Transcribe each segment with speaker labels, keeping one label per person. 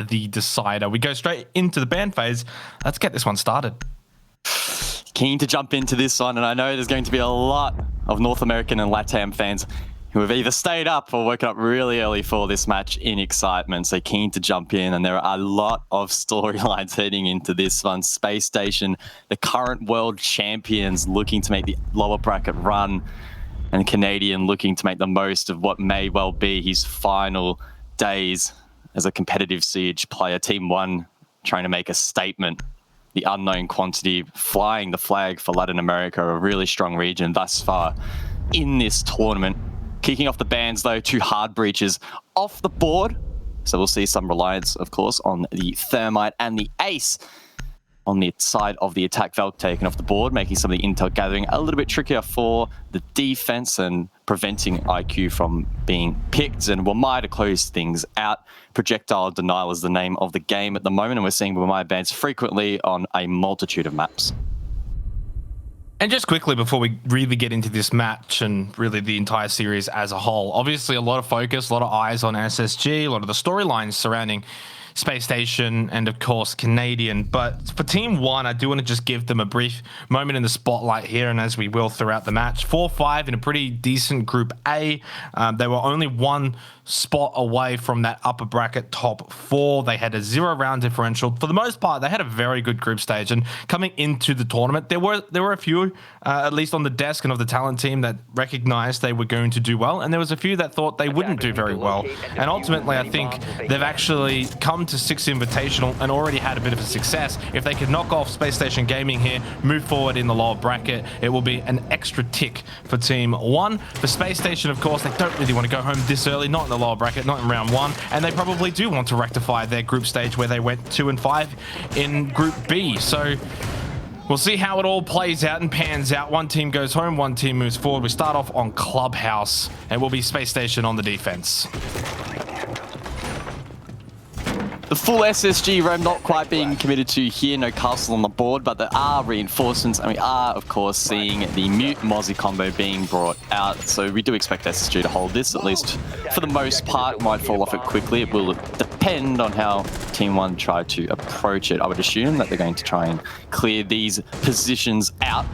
Speaker 1: the decider. We go straight into the ban phase. Let's get this one started.
Speaker 2: Keen to jump into this one, and I know there's going to be a lot of North American and LATAM fans who have either stayed up or woken up really early for this match in excitement. So keen to jump in, and there are a lot of storylines heading into this one. Space Station, the current world champions, looking to make the lower bracket run, and Canadian looking to make the most of what may well be his final days as a competitive Siege player. Team One trying to make a statement. The unknown quantity flying the flag for Latin America, a really strong region thus far in this tournament. Kicking off the bans though, 2 hard breaches off the board. So we'll see some reliance, of course, on the Thermite and the Ace. On the side of the attack, Valk taken off the board, making some of the intel gathering a little bit trickier for the defense and preventing IQ from being picked. And Wamai to close things out. Projectile Denial is the name of the game at the moment, and we're seeing Wamai bans frequently on a multitude of maps.
Speaker 1: And just quickly before we really get into this match and really the entire series as a whole, obviously a lot of focus, a lot of eyes on SSG, a lot of the storylines surrounding Space Station and of course Canadian. But for Team One, I do want to just give them a brief moment in the spotlight here, and as we will throughout the match. 4-5 in a pretty decent Group A. They were only 1 spot away from that upper bracket top 4. They had a 0-round differential. For the most part, they had a very good group stage, and coming into the tournament, there were a few, at least on the desk and of the talent team, that recognized they were going to do well, and there was a few that thought they wouldn't do very well. And ultimately, I think they've actually come to Six Invitational and already had a bit of a success. If they could knock off Spacestation Gaming here, move forward in the lower bracket, it will be an extra tick for Team One. For Space Station, of course, they don't really want to go home this early, not in the lower bracket, not in round 1, and they probably do want to rectify their group stage where they went 2-5 in Group B. So we'll see how it all plays out and pans out. One team goes home, one team moves forward. We start off on Clubhouse, and we'll be Space Station on the defense.
Speaker 2: The full SSG roam not quite being committed to here, no castle on the board, but there are reinforcements, and we are, of course, seeing the Mute Mozzie combo being brought out. So we do expect SSG to hold this, at least for the most part. Might fall off it quickly. It will depend on how Team One try to approach it. I would assume that they're going to try and clear these positions out.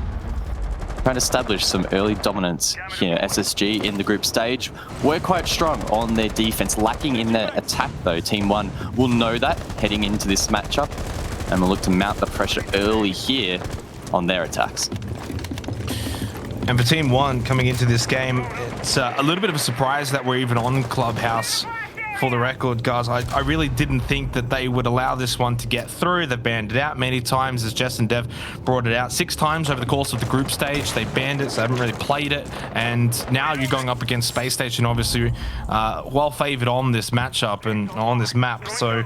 Speaker 2: Trying to establish some early dominance here. SSG in the group stage were quite strong on their defense, lacking in their attack though. Team One will know that heading into this matchup, and will look to mount the pressure early here on their attacks.
Speaker 1: And for Team One coming into this game, it's a little bit of a surprise that we're even on Clubhouse. For the record, guys, I really didn't think that they would allow this one to get through. They banned it out many times, as Jess and Dev brought it out. 6 times over the course of the group stage. They banned it, so they haven't really played it. And now you're going up against Space Station, obviously well favored on this matchup and on this map. So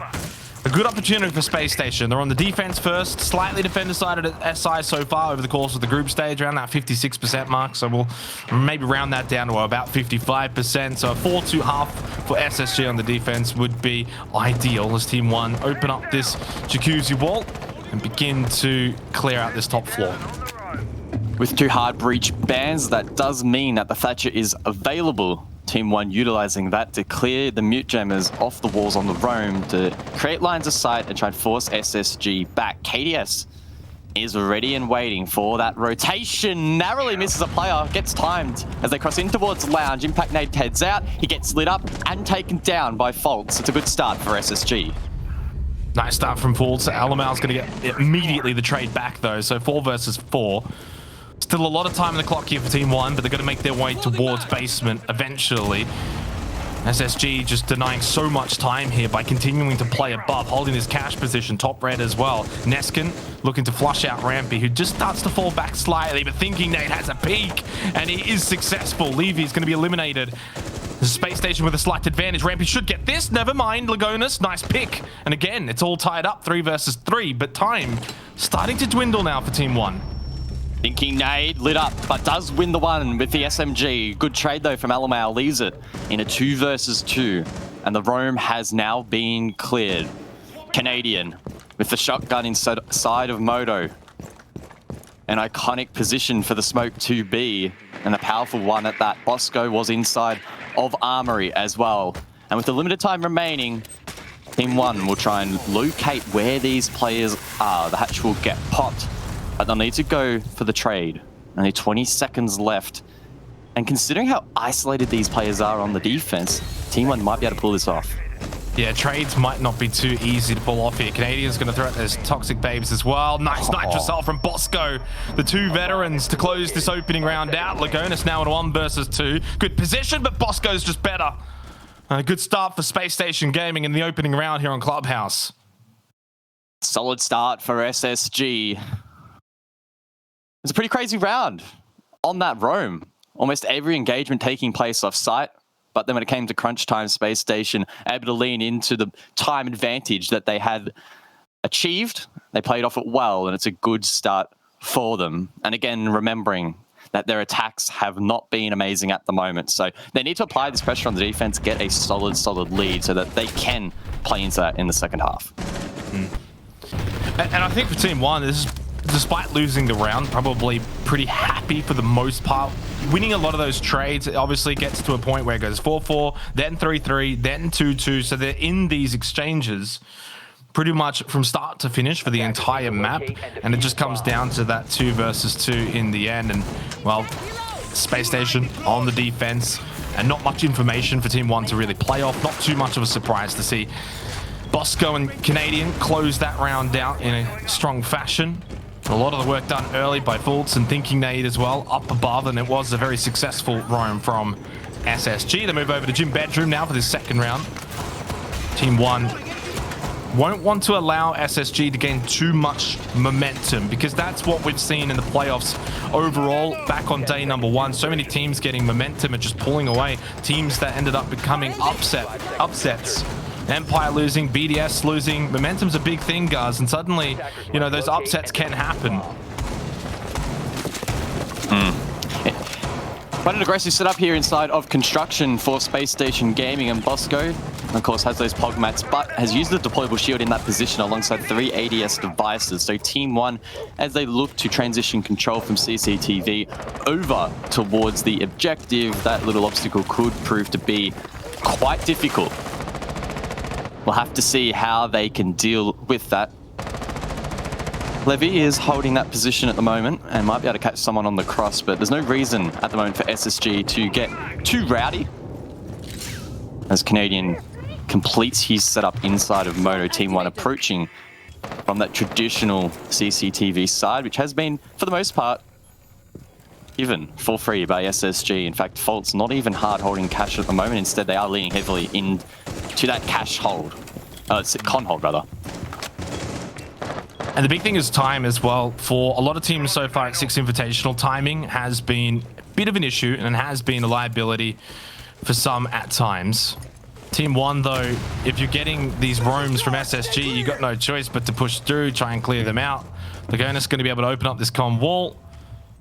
Speaker 1: a good opportunity for Space Station. They're on the defense first, slightly defender-sided at SI so far over the course of the group stage, around that 56% mark. So we'll maybe round that down to about 55%. So a 4-2 half for SSG on the defense would be ideal as Team One open up this jacuzzi wall and begin to clear out this top floor.
Speaker 2: With 2 hard breach bans, that does mean that the Thatcher is available. Team One utilizing that to clear the Mute Jammers off the walls on the roam to create lines of sight and try and force SSG back. KDS is ready and waiting for that rotation. Narrowly misses a player, gets timed as they cross in towards Lounge. Impact Nade heads out, he gets lit up and taken down by Faults. It's a good start for SSG.
Speaker 1: Nice start from Faults. Alamal's going to get immediately the trade back though, so 4 versus 4. Still a lot of time in the clock here for Team One, but they're going to make their way towards basement eventually. SSG just denying so much time here by continuing to play above, holding his cash position, top red as well. Neskin looking to flush out Rampy, who just starts to fall back slightly, but thinking Nate has a peek, and he is successful. Levy's going to be eliminated. The Space Station with a slight advantage. Rampy should get this. Never mind, Lagonis. Nice pick. And again, it's all tied up, 3 versus 3, but time starting to dwindle now for Team One.
Speaker 2: Thinking Nade lit up, but does win the one with the SMG. Good trade though from Alamal, leaves it in a 2 versus 2. And the roam has now been cleared. Canadian with the shotgun inside of Moto. An iconic position for the smoke to be, and a powerful one at that. Bosco was inside of Armory as well. And with the limited time remaining, Team 1 will try and locate where these players are. The hatch will get popped, but they'll need to go for the trade. Only 20 seconds left. And considering how isolated these players are on the defense, Team 1 might be able to pull this off.
Speaker 1: Yeah, trades might not be too easy to pull off here. Canadian's going to throw out those toxic babes as well. Nice Nitrocell from Bosco. The two veterans to close this opening round out. Lagonis now in 1 versus 2. Good position, but Bosco's just better. A good start for Spacestation Gaming in the opening round here on Clubhouse.
Speaker 2: Solid start for SSG. It's a pretty crazy round on that roam. Almost every engagement taking place off site. But then when it came to crunch time, Space Station able to lean into the time advantage that they had achieved. They played off it well, and it's a good start for them. And again, remembering that their attacks have not been amazing at the moment. So they need to apply this pressure on the defense, get a solid lead so that they can play into that in the second half.
Speaker 1: And I think for Team 1, this is, despite losing the round, probably pretty happy for the most part. Winning a lot of those trades, it obviously gets to a point where it goes 4-4, then 3-3, then 2-2. So they're in these exchanges pretty much from start to finish for the entire map. And it just comes down to that 2 versus 2 in the end. And, well, Space Station on the defense and not much information for Team 1 to really play off. Not too much of a surprise to see Bosco and Canadian close that round out in a strong fashion. A lot of the work done early by Fultz and Thinking Nade as well, up above, and it was a very successful roam from SSG. They move over to Gym Bedroom now for this second round. Team 1 won't want to allow SSG to gain too much momentum, because that's what we've seen in the playoffs overall back on day number 1. So many teams getting momentum and just pulling away. Teams that ended up becoming upsets. Empire losing, BDS losing. Momentum's a big thing, guys, and suddenly, you know, those upsets can happen.
Speaker 2: Quite an aggressive setup here inside of construction for Space Station Gaming, and Bosco, of course, has those pog mats, but has used the deployable shield in that position alongside 3 ADS devices. So Team 1, as they look to transition control from CCTV over towards the objective, that little obstacle could prove to be quite difficult. We'll have to see how they can deal with that. Levy is holding that position at the moment and might be able to catch someone on the cross, but there's no reason at the moment for SSG to get too rowdy. As Canadian completes his setup inside of Moto, Team 1 approaching from that traditional CCTV side, which has been, for the most part, given for free by SSG. In fact, Fault's not even hard holding cash at the moment. Instead, they are leaning heavily into that cash hold. It's con hold, rather.
Speaker 1: And the big thing is time as well. For a lot of teams so far at Six Invitational, timing has been a bit of an issue and has been a liability for some at times. Team 1, though, if you're getting these roams from SSG, you got no choice but to push through, try and clear them out. Lagonis going to be able to open up this con wall.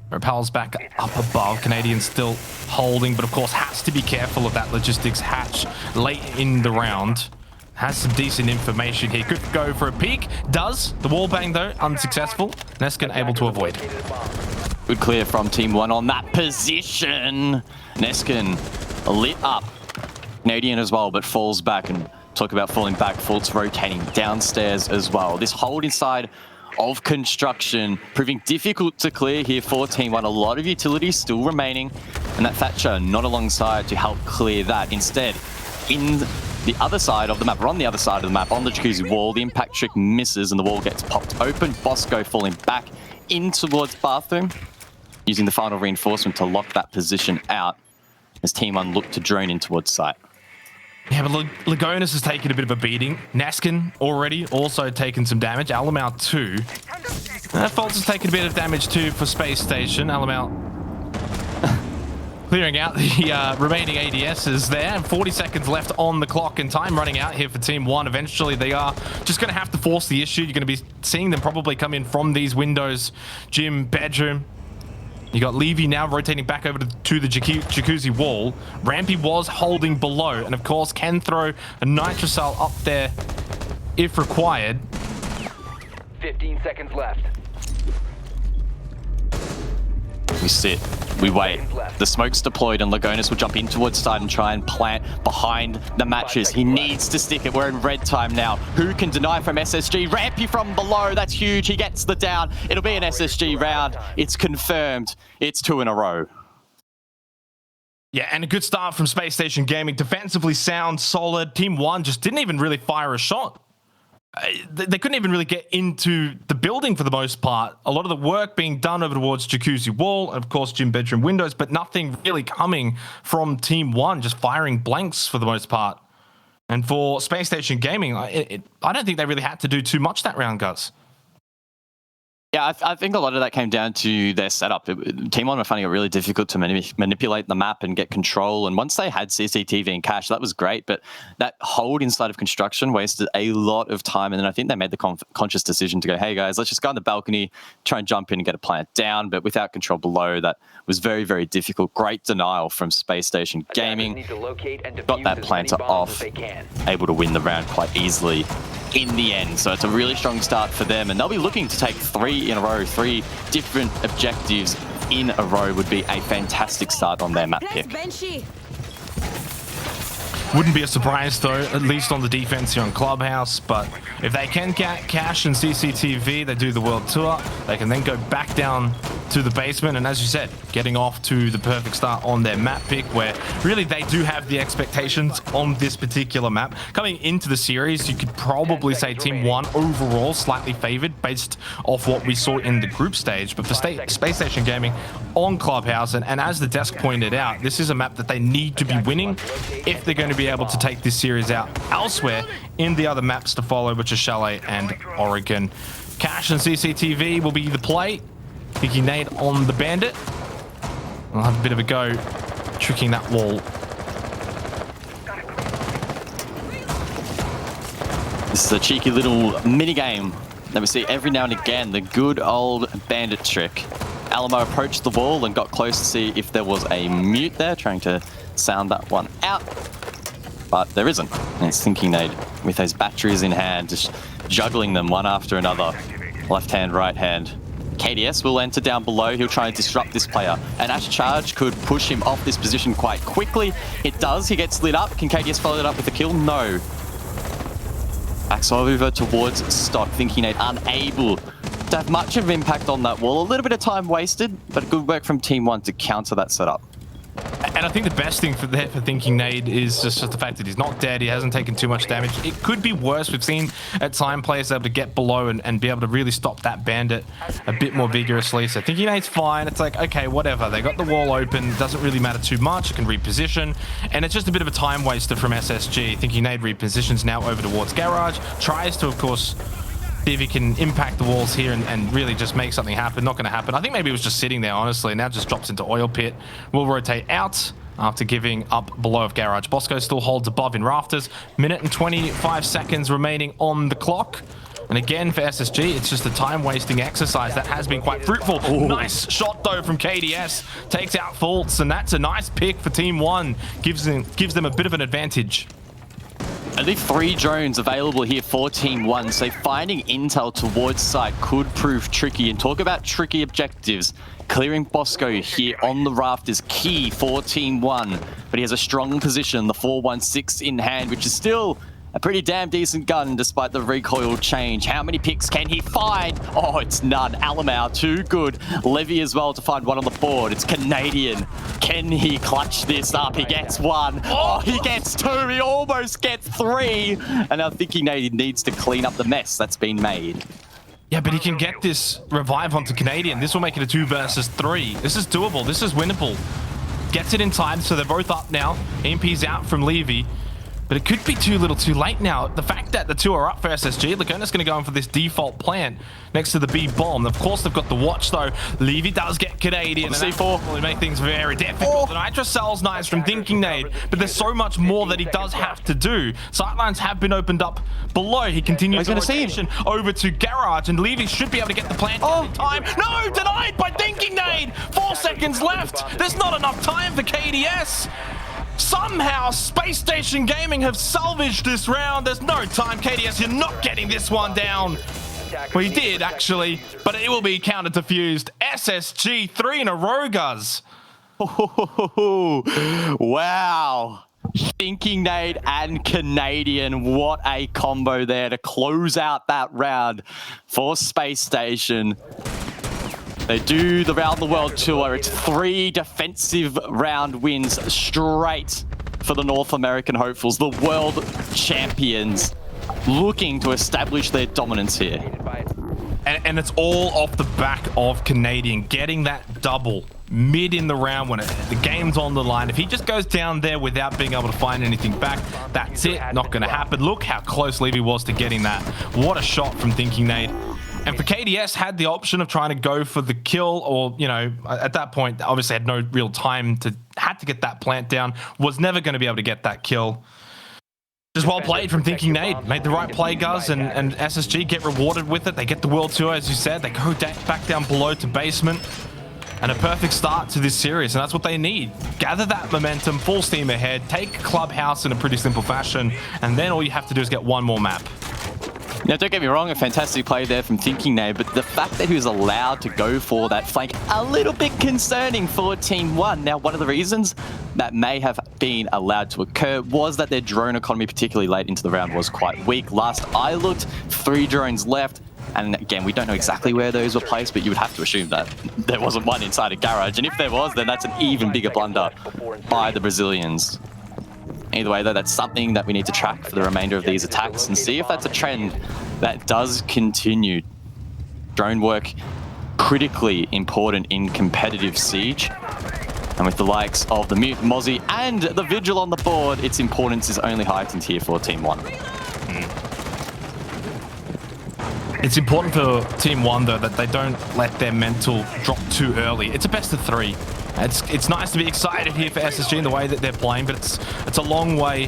Speaker 1: Repels back up above. Canadian still holding, but of course has to be careful of that logistics hatch late in the round. Has some decent information here. Could go for a peek. Does. The wall bang, though, unsuccessful. Neskin able to avoid.
Speaker 2: Good clear from Team 1 on that position. Neskin lit up. Canadian as well, but falls back. And talk about falling back. Fultz rotating downstairs as well. This hold inside of construction proving difficult to clear here for Team 1. A lot of utilities still remaining, and that Thatcher not alongside to help clear that. Instead, in the other side of the map, or on the other side of the map, on the jacuzzi wall, the impact trick misses and the wall gets popped open. Bosco falling back in towards bathroom, using the final reinforcement to lock that position out as Team 1 look to drone in towards site.
Speaker 1: Yeah, but Lagonis has taken a bit of a beating. Naskin already also taken some damage. Alamau too. Fultz has taken a bit of damage too for Space Station. Alamau clearing out the remaining ADSs there. And 40 seconds left on the clock, and time running out here for Team 1. Eventually, they are just going to have to force the issue. You're going to be seeing them probably come in from these windows. Gym, bedroom. You got Levy now rotating back over to the jacuzzi wall. Rampy was holding below, and of course can throw a Nitrocell up there if required.
Speaker 3: 15 seconds left.
Speaker 2: We sit, we wait. The smoke's deployed and Lagonis will jump in towards side and try and plant. behind the matches. He needs to stick it. We're in red time now. Who can deny from SSG? Rampy from below. That's huge. He gets the down. It'll be an SSG round. It's confirmed. It's 2 in a row.
Speaker 1: Yeah, and a good start from Spacestation Gaming. Defensively sound, solid. Team 1 just didn't even really fire a shot. They couldn't even really get into the building for the most part. A lot of the work being done over towards Jacuzzi Wall, and of course, gym bedroom windows, but nothing really coming from Team 1, just firing blanks for the most part. And for Spacestation Gaming, I don't think they really had to do too much that round, guys.
Speaker 2: Yeah, I think a lot of that came down to their setup. Team 1 were finding it really difficult to manipulate the map and get control. And once they had CCTV and cache, that was great. But that hold inside of construction wasted a lot of time. And then I think they made the conscious decision to go, hey, guys, let's just go on the balcony, try and jump in and get a plant down. But without control below, that was very, very difficult. Great denial from Spacestation Gaming. Got that planter off, able to win the round quite easily in the end. So it's a really strong start for them, and they'll be looking to take 3 in a row. 3 different objectives in a row would be a fantastic start on their map pick.
Speaker 1: Wouldn't be a surprise though, at least on the defense here on Clubhouse, but if they can get cash and CCTV, they do the world tour, they can then go back down to the basement, and as you said, getting off to the perfect start on their map pick, where really they do have the expectations on this particular map. Coming into the series, you could probably say Team 1 overall slightly favored based off what we saw in the group stage, but for Spacestation Gaming on Clubhouse, and as the desk pointed out, this is a map that they need to be winning if they're going to be able to take this series out elsewhere in the other maps to follow, which are Chalet and Oregon. Cash and CCTV will be the play. Thinking Nade on the Bandit. I'll have a bit of a go tricking that wall.
Speaker 2: This is a cheeky little mini game that we see every now and again, the good old Bandit trick. Alamo approached the wall and got close to see if there was a mute there, trying to sound that one out. But there isn't. And it's Thinking Nade with those batteries in hand, just juggling them one after another. Left hand, right hand. KDS will enter down below. He'll try and disrupt this player. An Ash Charge could push him off this position quite quickly. It does. He gets lit up. Can KDS follow it up with a kill? No. Backs over towards Stock. Thinking Nade unable to have much of an impact on that wall. A little bit of time wasted, but good work from Team 1 to counter that setup.
Speaker 1: And I think the best thing for Thinking Nade is just the fact that he's not dead. He hasn't taken too much damage. It could be worse. We've seen at time players able to get below and be able to really stop that Bandit a bit more vigorously. So Thinking Nade's fine. It's like, okay, whatever. They got the wall open. It doesn't really matter too much. It can reposition. And it's just a bit of a time waster from SSG. Thinking Nade repositions now over towards Garage. Tries to, of course, see if he can impact the walls here and really just make something happen. Not going to happen. I think maybe it was just sitting there, honestly. Now just drops into Oil Pit. Will rotate out after giving up below of Garage. Bosco still holds above in Rafters. Minute and 25 seconds remaining on the clock. And again, for SSG, it's just a time-wasting exercise that has been quite fruitful. Ooh. Nice shot, though, from KDS. Takes out Faults, and that's a nice pick for Team 1. Gives them a bit of an advantage.
Speaker 2: Only 3 drones available here for Team 1, so finding intel towards site could prove tricky. And talk about tricky objectives. Clearing Bosco here on the raft is key for Team 1, but he has a strong position, the 416 in hand, which is still a pretty damn decent gun despite the recoil change. How many picks can he find? Oh, it's none. Alamau, too good. Levy as well to find one on the board. It's Canadian. Can he clutch this up? He gets 1. Oh, he gets 2. He almost gets 3. And now Thinking Nade needs to clean up the mess that's been made.
Speaker 1: Yeah, but he can get this revive onto Canadian. This will make it a 2 versus 3. This is doable. This is winnable. Gets it in time, so they're both up now. EMP's out from Levy. But it could be too little too late now. The fact that the 2 are up for SSG, Laguna's going to go in for this default plant next to the B bomb. Of course, they've got the watch, though. Levy does get Canadian. And C4 will make things very difficult. The Nitro Cell's nice from Thinking Nade, but there's so much more that he does have to do. Sightlines have been opened up below. He continues the rotation over to Garage, and Levy should be able to get the plant in time. No, denied by Thinking Nade. 4 seconds left. There's not enough time for KDS. Somehow, Spacestation Gaming have salvaged this round. There's no time, KDS. You're not getting this one down. Well, he did, actually, but it will be counter-defused. SSG, 3 in a row, Guz.
Speaker 2: Wow. Thinking Nade and Canadian. What a combo there to close out that round for Space Station. They do the Round the World tour. It's 3 defensive round wins straight for the North American hopefuls, the world champions, looking to establish their dominance here.
Speaker 1: And it's all off the back of Canadian getting that double mid in the round when the game's on the line. If he just goes down there without being able to find anything back, that's it. Not going to happen. Look how close Levy was to getting that. What a shot from Thinking Nade. And for KDS, had the option of trying to go for the kill, or, you know, at that point, obviously had no real time had to get that plant down, was never going to be able to get that kill. Just well played from Thinking Nade. Made the right play, Guz, and SSG get rewarded with it. They get the World Tour, as you said. They go back down below to basement. And a perfect start to this series, and that's what they need. Gather that momentum, full steam ahead, take Clubhouse in a pretty simple fashion, and then all you have to do is get one more map.
Speaker 2: Now, don't get me wrong, a fantastic play there from Thinking Nade, but the fact that he was allowed to go for that flank, a little bit concerning for Team 1. Now, one of the reasons that may have been allowed to occur was that their drone economy, particularly late into the round, was quite weak. Last I looked, 3 drones left. And again, we don't know exactly where those were placed, but you would have to assume that there wasn't one inside a garage. And if there was, then that's an even bigger blunder by the Brazilians. Either way, though, that's something that we need to track for the remainder of these attacks and see if that's a trend that does continue. Drone work, critically important in competitive Siege. And with the likes of the Mute, Mozzie, and the Vigil on the board, its importance is only heightened here for Team 1.
Speaker 1: It's important for Team 1, though, that they don't let their mental drop too early. It's a best of 3. It's nice to be excited here for SSG in the way that they're playing, but it's a long way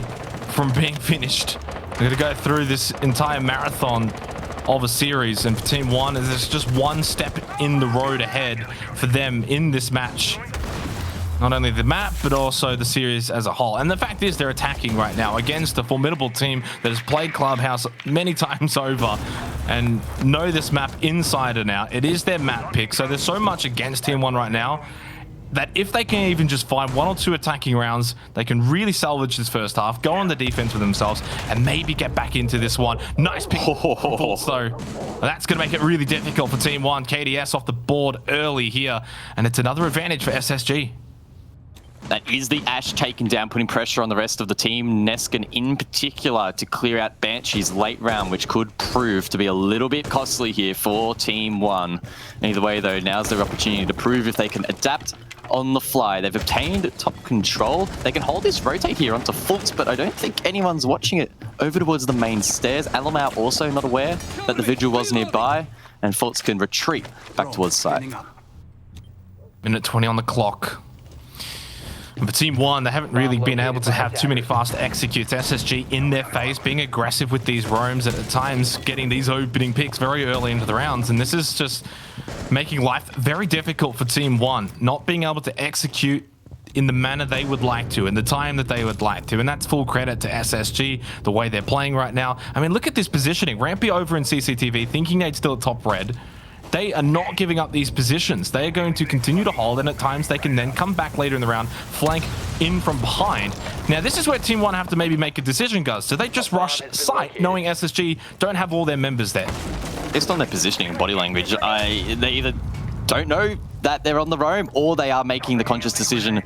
Speaker 1: from being finished. They're going to go through this entire marathon of a series, and for Team 1, there's just one step in the road ahead for them in this match. Not only the map, but also the series as a whole. And the fact is, they're attacking right now against a formidable team that has played Clubhouse many times over and know this map inside and out. It is their map pick, so there's so much against Team 1 right now that if they can even just find 1 or 2 attacking rounds, they can really salvage this first half, go on the defense for themselves, and maybe get back into this one. Nice pick. So that's going to make it really difficult for Team 1. KDS off the board early here, and it's another advantage for SSG.
Speaker 2: That is the Ash taken down, putting pressure on the rest of the team. Neskin in particular to clear out Banshee's late round, which could prove to be a little bit costly here for Team 1. Either way, though, now's their opportunity to prove if they can adapt on the fly. They've obtained top control. They can hold this rotate here onto Fultz, but I don't think anyone's watching it over towards the main stairs. Alamau also not aware that the Vigil was nearby, and Fultz can retreat back towards site.
Speaker 1: Minute 20 on the clock. And for Team 1, they haven't really been able to have too many fast executes. SSG in their face, being aggressive with these roams, and at times getting these opening picks very early into the rounds. And this is just making life very difficult for Team 1, not being able to execute in the manner they would like to, in the time that they would like to. And that's full credit to SSG, the way they're playing right now. I mean, look at this positioning. Rampy over in CCTV, Thinking Nade's still at top red. They are not giving up these positions. They are going to continue to hold, and at times they can then come back later in the round, flank in from behind. Now, this is where Team 1 have to maybe make a decision, guys. So they just rush site, knowing SSG don't have all their members there.
Speaker 2: Based on their positioning and body language, they either don't know that they're on the roam, or they are making the conscious decision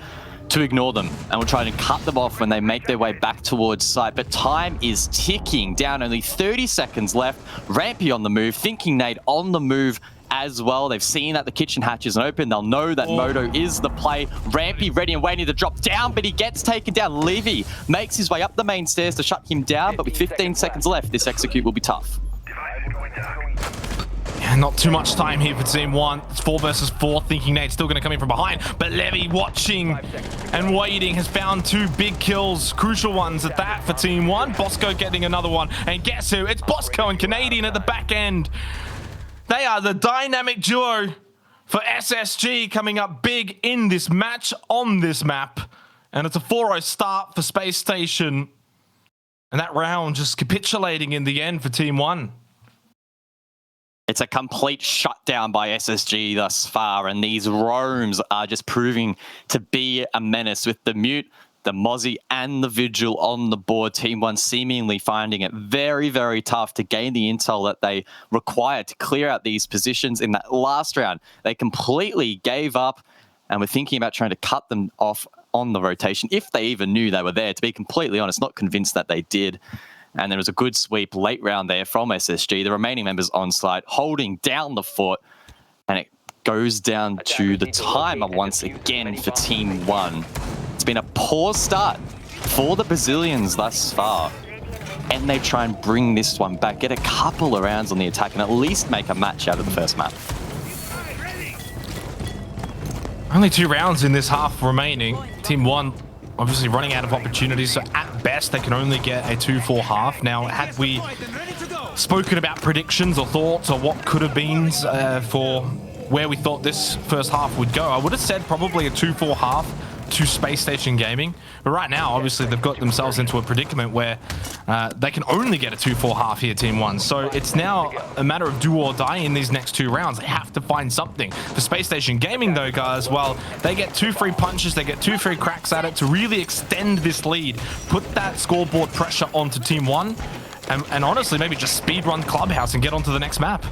Speaker 2: to ignore them and will try to cut them off when they make their way back towards site. But time is ticking down, only 30 seconds left. Rampy on the move, Thinking Nade on the move as well. They've seen that the kitchen hatch isn't open. They'll know that Moto is the play. Rampy ready and waiting to drop down, but he gets taken down. Levy makes his way up the main stairs to shut him down, but with 15 seconds left, this execute will be tough.
Speaker 1: Yeah, not too much time here for Team 1. It's 4 versus 4. Thinking Nade's still going to come in from behind, but Levy watching and waiting has found 2 big kills, crucial ones at that for Team 1. Bosco getting another one, and guess who? It's Bosco and Canadian at the back end. They are the dynamic duo for SSG, coming up big in this match on this map. And it's a 4-0 start for Space Station. And that round just capitulating in the end for Team 1.
Speaker 2: It's a complete shutdown by SSG thus far, and these roams are just proving to be a menace with the Mute, the Mozzie and the Vigil on the board. Team One seemingly finding it very, very tough to gain the intel that they require to clear out these positions in that last round. They completely gave up and were thinking about trying to cut them off on the rotation, if they even knew they were there. To be completely honest, not convinced that they did. And there was a good sweep late round there from SSG. The remaining members on site holding down the fort, and it goes down to the timer once again for Team One. It's been a poor start for the Brazilians thus far, and they try and bring this one back, get a couple of rounds on the attack, and at least make a match out of the first map.
Speaker 1: Only 2 rounds in this half remaining. Team One obviously running out of opportunities, so at best they can only get a 2-4 half. Now, had we spoken about predictions or thoughts or what could have been for where we thought this first half would go, I would have said probably a 2-4 half to Spacestation Gaming. But right now, obviously, they've got themselves into a predicament where they can only get a 2-4 half here, Team One. So it's now a matter of do or die in these next 2 rounds. They have to find something. For Spacestation Gaming, though, guys, well, they get 2 free punches, they get 2 free cracks at it to really extend this lead, put that scoreboard pressure onto Team One, and honestly, maybe just speedrun Clubhouse and get onto the next map.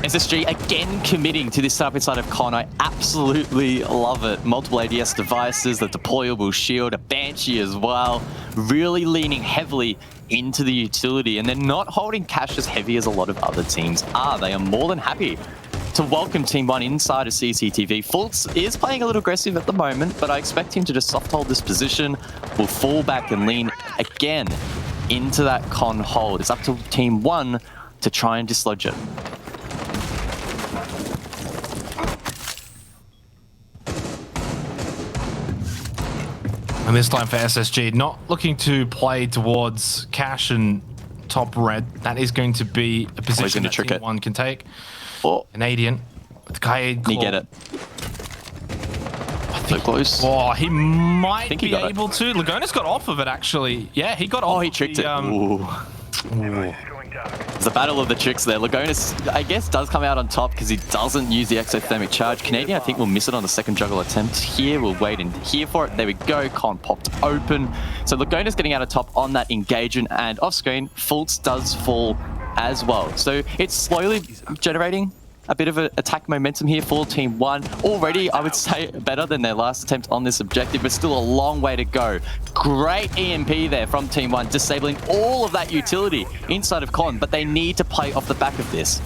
Speaker 2: SSG again committing to this setup inside of Con. I absolutely love it. Multiple ADS devices, the deployable shield, a Banshee as well. Really leaning heavily into the utility, and they're not holding cash as heavy as a lot of other teams are. They are more than happy to welcome Team One inside of CCTV. Fultz is playing a little aggressive at the moment, but I expect him to just soft hold this position. Will fall back and lean again into that Con hold. It's up to Team One to try and dislodge it.
Speaker 1: And this time for SSG, not looking to play towards Cash and top red. That is going to be a position that Team One can take.
Speaker 2: Oh.
Speaker 1: Canadian with Kaid.
Speaker 2: He get it. So close.
Speaker 1: Oh, he might be
Speaker 2: got
Speaker 1: able to. Lagonis got off of it, actually. Yeah, he got off.
Speaker 2: Oh, he tricked it. Ooh. It's the battle of the tricks there. Lagonis, I guess, does come out on top because he doesn't use the exothermic charge. Canadian, I think, will miss it on the second juggle attempt. Here, we'll wait in here for it. There we go. Con popped open. So Lagonis getting out of top on that engagement, and off screen, Fultz does fall as well. So it's slowly generating a bit of an attack momentum here for Team One. Already, I would say, better than their last attempt on this objective, but still a long way to go. Great EMP there from Team One, disabling all of that utility inside of Con, but they need to play off the back of this.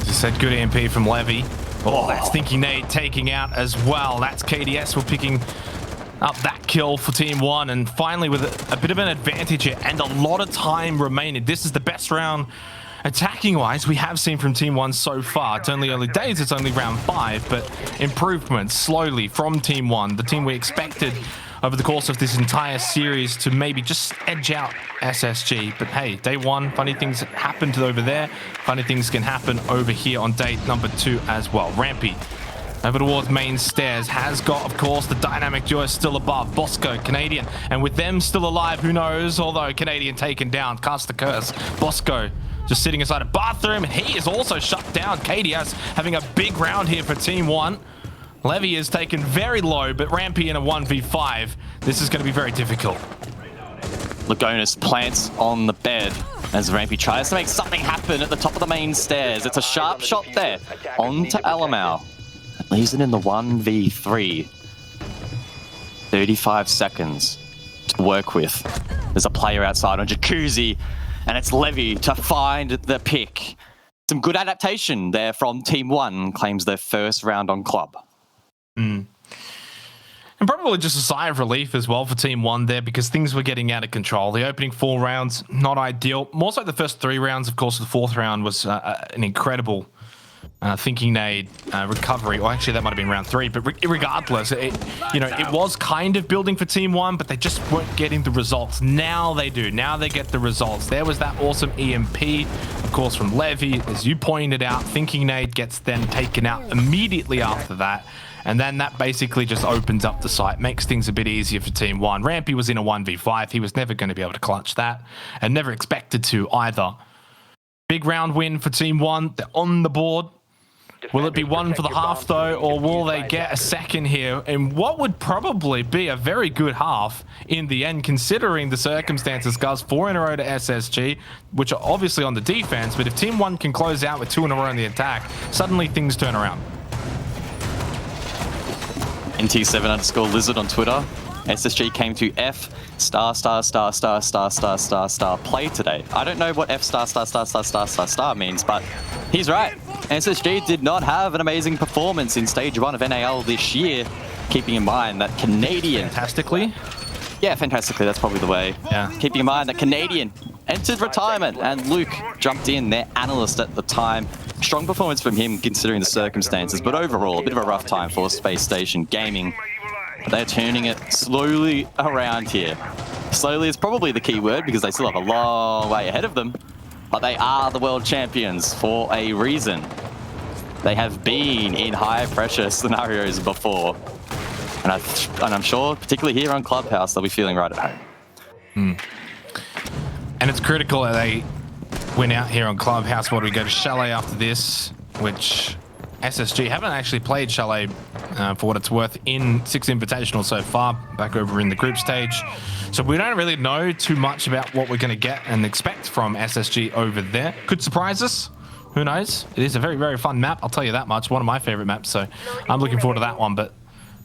Speaker 1: As I said, good EMP from Levy. Oh, that's Thinking Nate taking out as well. That's KDS for picking up that kill for Team One, and finally with a bit of an advantage here and a lot of time remaining. This is the best round attacking-wise we have seen from Team One so far. It's only early days, it's only round 5, but improvements slowly from Team One, the team we expected over the course of this entire series to maybe just edge out SSG. But hey, day 1, funny things happened over there. Funny things can happen over here on day number 2 as well. Rampy over towards main stairs has got, of course, the dynamic duo still above. Bosco, Canadian, and with them still alive, who knows? Although Canadian taken down, cast the curse. Bosco just sitting inside a bathroom, and he is also shut down. KDS having a big round here for Team One. Levy is taken very low, but Rampy in a 1v5. This is going to be very difficult.
Speaker 2: Lagonis plants on the bed as Rampy tries to make something happen at the top of the main stairs. It's a sharp shot there onto Alamau. Leaves it in the 1v3. 35 seconds to work with. There's a player outside on Jacuzzi, and it's Levy to find the pick. Some good adaptation there from Team One, claims their first round on club.
Speaker 1: And probably just a sigh of relief as well for Team One there, because things were getting out of control. The opening 4 rounds, not ideal. More so the first 3 rounds, of course. The 4th round was an incredible Thinking Nade recovery. Well, actually, that might have been round 3, but regardless, it was kind of building for Team One, but they just weren't getting the results. Now they do. Now they get the results. There was that awesome EMP, of course, from Levy. As you pointed out, Thinking Nade gets then taken out immediately after that. And then that basically just opens up the site, makes things a bit easier for Team One. Rampy was in a 1v5. He was never going to be able to clutch that, and never expected to either. Big round win for Team One. They're on the board. Will it be one for the half though, or will they get a second here in what would probably be a very good half in the end, considering the circumstances, guys? 4 in a row to SSG, which are obviously on the defense, but if Team 1 can close out with 2 in a row in the attack, suddenly things turn around.
Speaker 2: NT7_Lizard on Twitter. SSG came to F star play today. I don't know what F star means, but he's right. SSG did not have an amazing performance in stage 1 of NAL this year, keeping in mind that Canadian...
Speaker 1: Fantastically?
Speaker 2: Yeah, fantastically, that's probably the way.
Speaker 1: Yeah.
Speaker 2: Keeping in mind that Canadian entered retirement and Luke jumped in, their analyst at the time. Strong performance from him considering the circumstances, but overall a bit of a rough time for Space Station Gaming. They're turning it slowly around here. Slowly is probably the key word because they still have a long way ahead of them, but they are the world champions for a reason. They have been in high pressure scenarios before, and I'm sure, particularly here on Clubhouse, they'll be feeling right at home.
Speaker 1: And it's critical that they win out here on Clubhouse. What do we go to Chalet after this, which SSG haven't actually played Chalet for what it's worth in Six Invitational so far, back over in the group stage. So we don't really know too much about what we're going to get and expect from SSG over there. Could surprise us. Who knows? It is a very, very fun map. I'll tell you that much. One of my favorite maps. So I'm looking forward to that one. But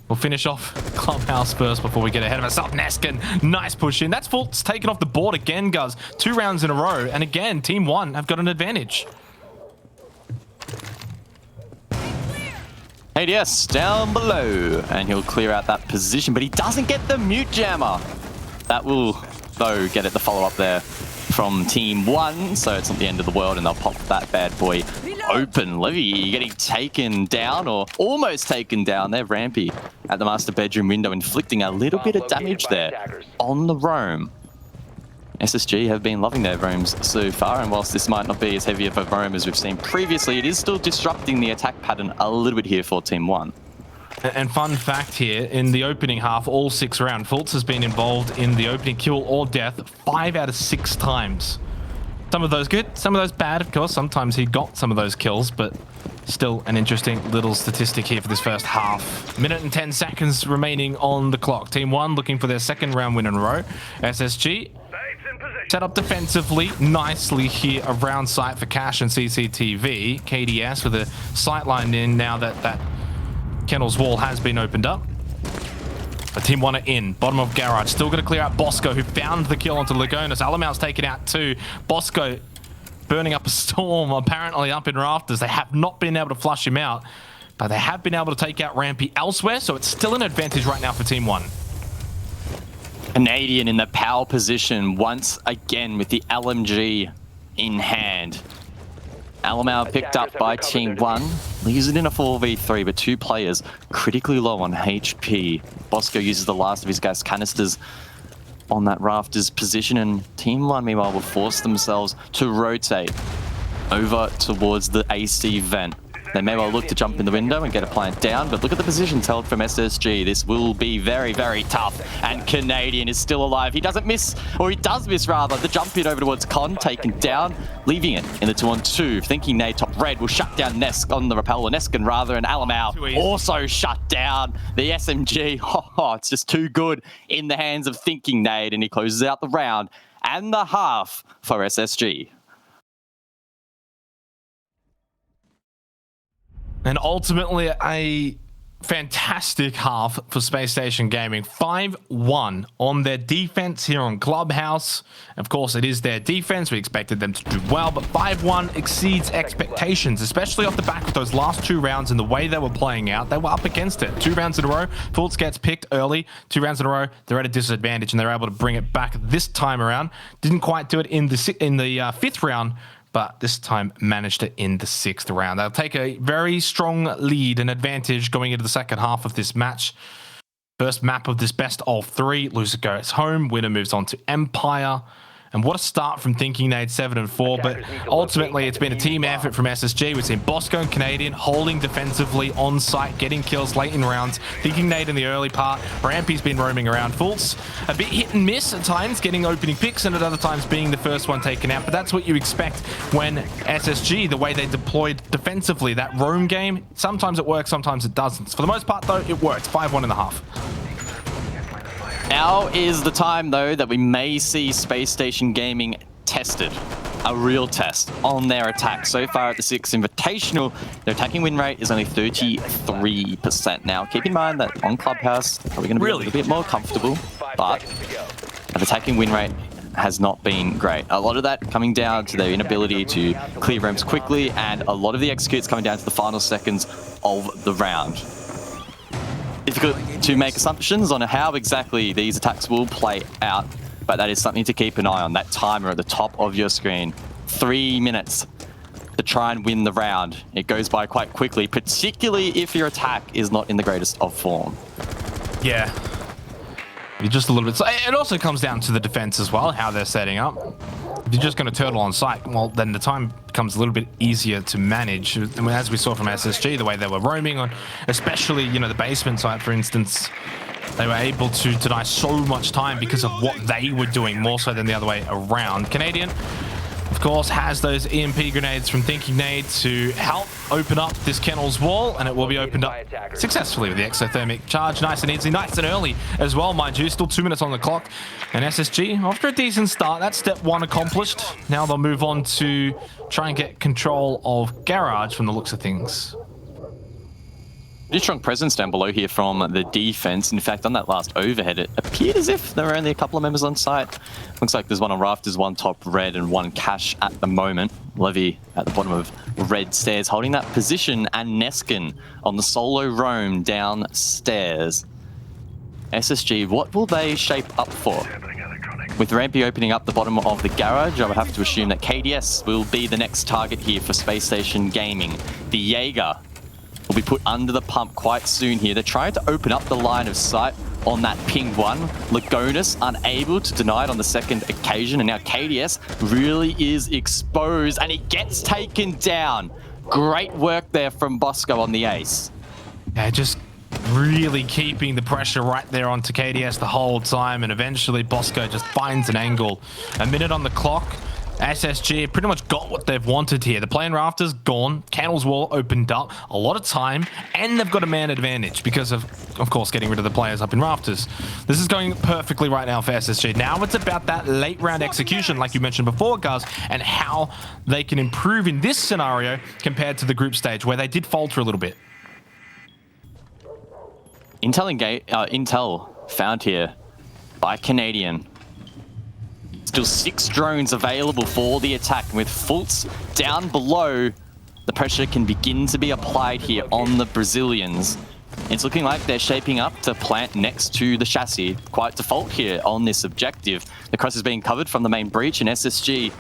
Speaker 1: we'll finish off Clubhouse first before we get ahead of ourselves. Neskin, nice push in. That's Fultz taken off the board again, guys. 2 rounds in a row. And again, Team 1 have got an advantage.
Speaker 2: ADS down below, and he'll clear out that position, but he doesn't get the mute jammer. That will, though, get it the follow-up there from Team 1, so it's not the end of the world, and they'll pop that bad boy open. Levy getting taken down, or almost taken down. They're rampy at the master bedroom window, inflicting a little bit of damage there on the roam. SSG have been loving their roams so far, and whilst this might not be as heavy of a roam as we've seen previously, it is still disrupting the attack pattern a little bit here for Team 1.
Speaker 1: And fun fact here, in the opening half, all 6 rounds, Fultz has been involved in the opening kill or death 5 out of 6 times. Some of those good, some of those bad, of course. Sometimes he got some of those kills, but still an interesting little statistic here for this first half. Minute and 10 seconds remaining on the clock. Team 1 looking for their 2nd round win in a row. SSG set up defensively nicely here around site for Cash and CCTV. KDS with a sight line in now that Kennel's wall has been opened up. But Team 1 are in. Bottom of garage. Still going to clear out Bosco, who found the kill onto Lagonas. Alamau's taken out too. Bosco burning up a storm, apparently up in rafters. They have not been able to flush him out, but they have been able to take out Rampy elsewhere, so it's still an advantage right now for Team 1.
Speaker 2: Canadian in the power position once again with the LMG in hand. Alamau picked up by Team 1. Leaves it in a 4v3, but 2 players critically low on HP. Bosco uses the last of his gas canisters on that rafters position, and Team 1 meanwhile will force themselves to rotate over towards the AC vent. They may well look to jump in the window and get a plant down, but look at the positions held from SSG. This will be very, very tough, and Canadian is still alive. He doesn't miss, or he does miss rather, the jump in over towards Con, taken down, leaving it in the 2-on-2. Thinking Nade top red will shut down Nesk on the rappel, or Neskin rather, and Alamau also shut down the SMG. Oh, it's just too good in the hands of Thinking Nade, and he closes out the round and the half for SSG.
Speaker 1: And ultimately, a fantastic half for Space Station Gaming. 5-1 on their defense here on Clubhouse. Of course, it is their defense. We expected them to do well, but 5-1 exceeds expectations, especially off the back of those last 2 rounds and the way they were playing out. They were up against it. 2 rounds in a row, Fultz gets picked early. 2 rounds in a row, they're at a disadvantage, and they're able to bring it back this time around. Didn't quite do it in the 5th round, but this time managed it in the 6th round. They'll take a very strong lead and advantage going into the second half of this match. First map of this best of 3. Loser goes home. Winner moves on to Empire. And what a start from Thinking Nade 7 and 4. But ultimately, it's been a team effort from SSG. We've seen Bosco and Canadian holding defensively on site, getting kills late in rounds. Thinking Nade in the early part. Rampy's been roaming around. Fultz a bit hit and miss at times, getting opening picks, and at other times being the first one taken out. But that's what you expect when SSG, the way they deployed defensively, that roam game, sometimes it works, sometimes it doesn't. For the most part, though, it worked. 5-1.5.
Speaker 2: Now is the time, though, that we may see Spacestation Gaming tested. A real test on their attack. So far at the Six Invitational, their attacking win rate is only 33%. Now, keep in mind that on Clubhouse, they're probably going to be a little bit more comfortable, but the attacking win rate has not been great. A lot of that coming down to their inability to clear ramps quickly, and a lot of the executes coming down to the final seconds of the round. Difficult to make assumptions on how exactly these attacks will play out, but that is something to keep an eye on. That timer at the top of your screen, 3 minutes to try and win the round. It goes by quite quickly, particularly if your attack is not in the greatest of form.
Speaker 1: Yeah. Just a little bit. So it also comes down to the defense as well, how they're setting up. If you're just going to turtle on site, well, then the time becomes a little bit easier to manage. I mean, as we saw from SSG, the way they were roaming on, especially, you know, the basement side, for instance, they were able to deny so much time because of what they were doing, more so than the other way around. Canadian, of course, has those EMP grenades from Thinking Nade to help open up this kennel's wall, and it will be opened up successfully with the exothermic charge. Nice and easy, nice and early as well, mind you. Still 2 minutes on the clock. And SSG, after a decent start, that's step one accomplished. Now they'll move on to try and get control of Garage from the looks of things.
Speaker 2: Pretty strong presence down below here from the defense. In fact, on that last overhead, it appeared as if there were only a couple of members on site. Looks like there's one on rafters, one top red, and one cash at the moment. Levy at the bottom of red stairs holding that position, and Neskin on the solo roam downstairs. SSG, what will they shape up for? With Rampy opening up the bottom of the garage, I would have to assume that KDS will be the next target here for Spacestation Gaming. The Jaeger will be put under the pump quite soon here. They're trying to open up the line of sight on that ping one. Lagonis unable to deny it on the second occasion, and now KDS really is exposed, and he gets taken down. Great work there from Bosco on the ace.
Speaker 1: Yeah, just really keeping the pressure right there onto KDS the whole time, and eventually Bosco just finds an angle. A minute on the clock. SSG pretty much got what they've wanted here. The plane rafters gone, Candle's wall opened up, a lot of time, and they've got a man advantage because of course, getting rid of the players up in rafters. This is going perfectly right now for SSG. Now it's about that late round execution, like you mentioned before, Guz, and how they can improve in this scenario compared to the group stage where they did falter a little bit.
Speaker 2: Intel found here by Canadian. Still 6 drones available for the attack. And with Fultz down below, the pressure can begin to be applied here on the Brazilians. It's looking like they're shaping up to plant next to the chassis. Quite default here on this objective. The cross is being covered from the main breach, and SSG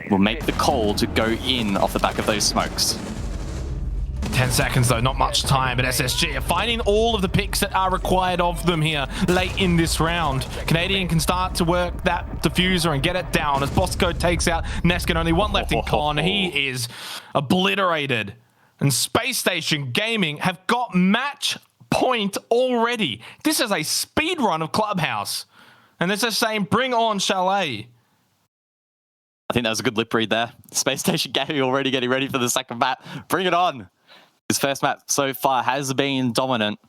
Speaker 2: will make the call to go in off the back of those smokes.
Speaker 1: 10 seconds though, not much time, but SSG are finding all of the picks that are required of them here late in this round. Canadian can start to work that diffuser and get it down as Bosco takes out Neskin. Only one left in con. He is obliterated. And Space Station Gaming have got match point already. This is a speed run of Clubhouse. And they're just saying, bring on Chalet.
Speaker 2: I think that was a good lip read there. Space Station Gaming already getting ready for the second map. Bring it on. His first map so far has been dominant.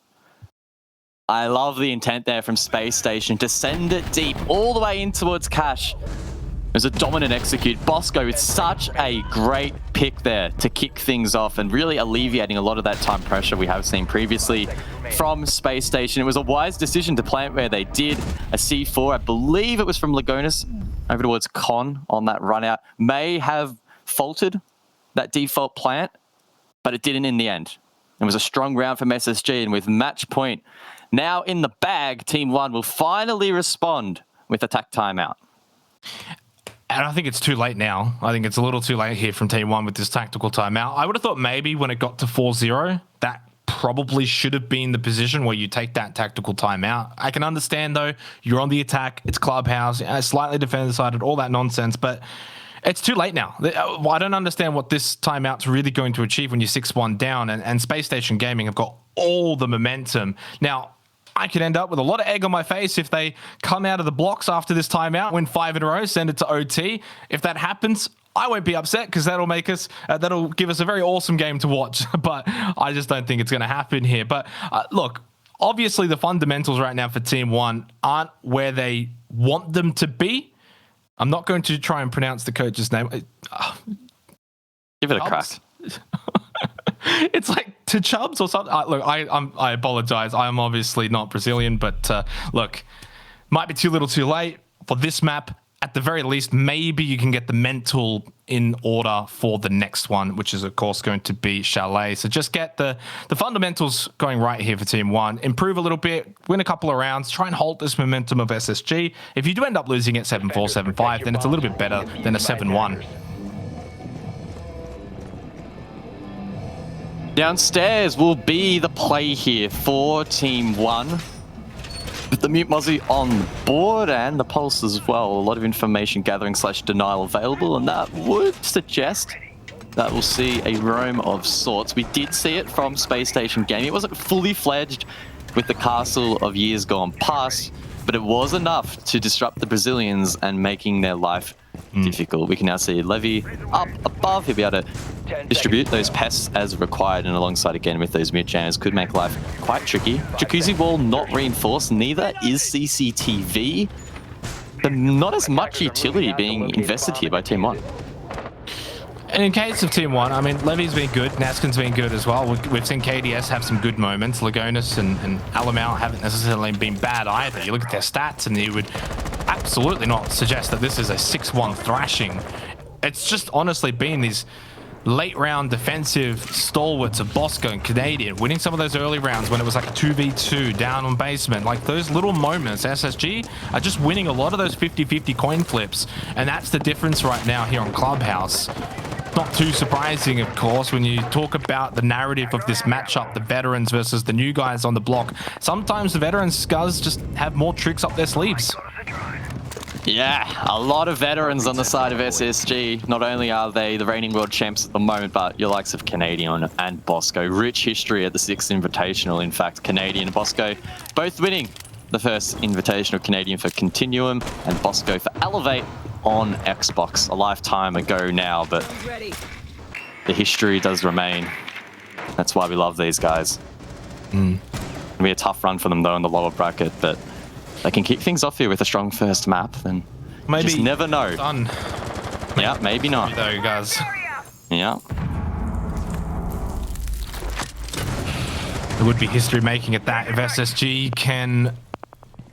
Speaker 2: I love the intent there from Space Station to send it deep all the way in towards Cash. It was a dominant execute. Bosco with such a great pick there to kick things off and really alleviating a lot of that time pressure we have seen previously from Space Station. It was a wise decision to plant where they did. A C4, I believe it was from Lagonis over towards Con on that run out. May have faltered that default plant, but it didn't in the end. It was a strong round from SSG, and with match point now in the bag, Team 1 will finally respond with attack timeout.
Speaker 1: And I think it's too late now. I think it's a little too late here from Team 1 with this tactical timeout. I would have thought maybe when it got to 4-0, that probably should have been the position where you take that tactical timeout. I can understand, though, you're on the attack. It's Clubhouse, slightly defender-sided, all that nonsense, but it's too late now. I don't understand what this timeout's really going to achieve when you're 6-1 down, and Spacestation Gaming have got all the momentum. Now, I could end up with a lot of egg on my face if they come out of the blocks after this timeout, win 5 in a row, send it to OT. If that happens, I won't be upset because that'll make us, that'll give us a very awesome game to watch. But I just don't think it's going to happen here. But look, obviously the fundamentals right now for Team One aren't where they want them to be. I'm not going to try and pronounce the coach's name.
Speaker 2: Give it a crack.
Speaker 1: It's like to Chubbs or something. Look, I apologize. I am obviously not Brazilian, but look, might be too little too late for this map. At the very least, maybe you can get the mental in order for the next one, which is, of course, going to be Chalet. So just get the fundamentals going right here for Team One. Improve a little bit, win a couple of rounds, try and hold this momentum of SSG. If you do end up losing at 7-4, 7-5, then it's a little bit better than a 7-1.
Speaker 2: Downstairs will be the play here for Team One. With the Mute Mozzie on board and the Pulse as well. A lot of information gathering / denial available, and that would suggest that we'll see a roam of sorts. We did see it from Spacestation Gaming. It wasn't fully fledged with the castle of years gone past, but it was enough to disrupt the Brazilians and making their life difficult. We can now see Levy up above. He'll be able to distribute those pests as required, and alongside again with those mid jammers could make life quite tricky. Jacuzzi wall not reinforced, neither is CCTV. But not as much utility being invested here by Team One.
Speaker 1: And in case of Team One, I mean, Levy's been good, Naskin's been good as well. We've seen KDS have some good moments. Lagonis and Alamau haven't necessarily been bad either. You look at their stats and you would absolutely not suggest that this is a 6-1 thrashing. It's just honestly been these late round defensive stalwarts of Bosco and Canadian, winning some of those early rounds when it was like a 2v2 down on basement. Like those little moments, SSG are just winning a lot of those 50-50 coin flips. And that's the difference right now here on Clubhouse. Not too surprising, of course, when you talk about the narrative of this matchup, the veterans versus the new guys on the block. Sometimes the veterans, Scuzz, just have more tricks up their sleeves.
Speaker 2: Yeah, a lot of veterans on the side of SSG. Not only are they the reigning world champs at the moment, but your likes of Canadian and Bosco. Rich history at the Six Invitational. In fact, Canadian and Bosco both winning the first Invitational. Canadian for Continuum and Bosco for Elevate on Xbox a lifetime ago now, but the history does remain. That's why we love these guys. It'll be a tough run for them though in the lower bracket, but they can kick things off here with a strong first map, and maybe just never know.
Speaker 1: Done.
Speaker 2: Yeah, maybe not.
Speaker 1: There you guys.
Speaker 2: Yeah.
Speaker 1: It would be history making at that if SSG can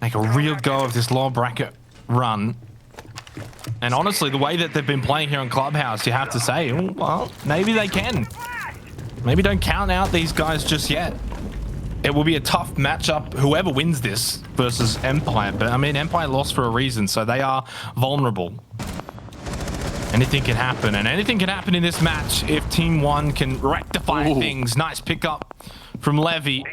Speaker 1: make a real go of this lower bracket run. And honestly, the way that they've been playing here on Clubhouse, you have to say, well, maybe they can. Maybe don't count out these guys just yet. It will be a tough matchup, whoever wins this versus Empire. But I mean, Empire lost for a reason, so they are vulnerable. Anything can happen, and anything can happen in this match if Team One can rectify things. Nice pickup from Levy.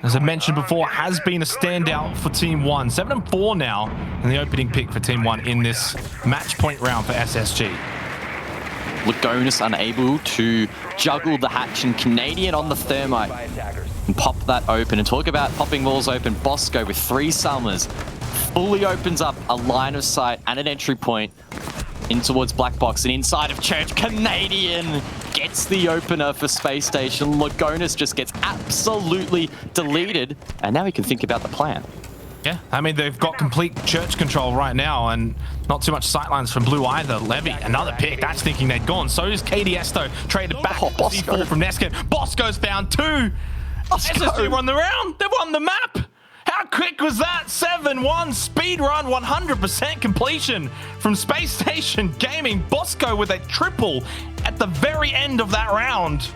Speaker 1: As I mentioned before, has been a standout for Team One. 7-4 now, and the opening pick for Team One in this match point round for SSG.
Speaker 2: Lagonis unable to juggle the hatch, and Canadian on the thermite and pop that open. And talk about popping walls open, Bosco with 3 summers fully opens up a line of sight and an entry point in towards Black Box and inside of Church. Canadian gets the opener for Space Station. Lagonis just gets absolutely deleted, and now we can think about the plan.
Speaker 1: Yeah, I mean, they've got complete church control right now, and not too much sightlines from Blue either. Levy, another pick. That's thinking they'd gone. So is KDS, though. Traded back. C4 from Neskin. Bosco's found 2. SSG won the round. They won the map. How quick was that? 7-1 speed run, 100% completion from Space Station Gaming. Bosco with a triple at the very end of that round.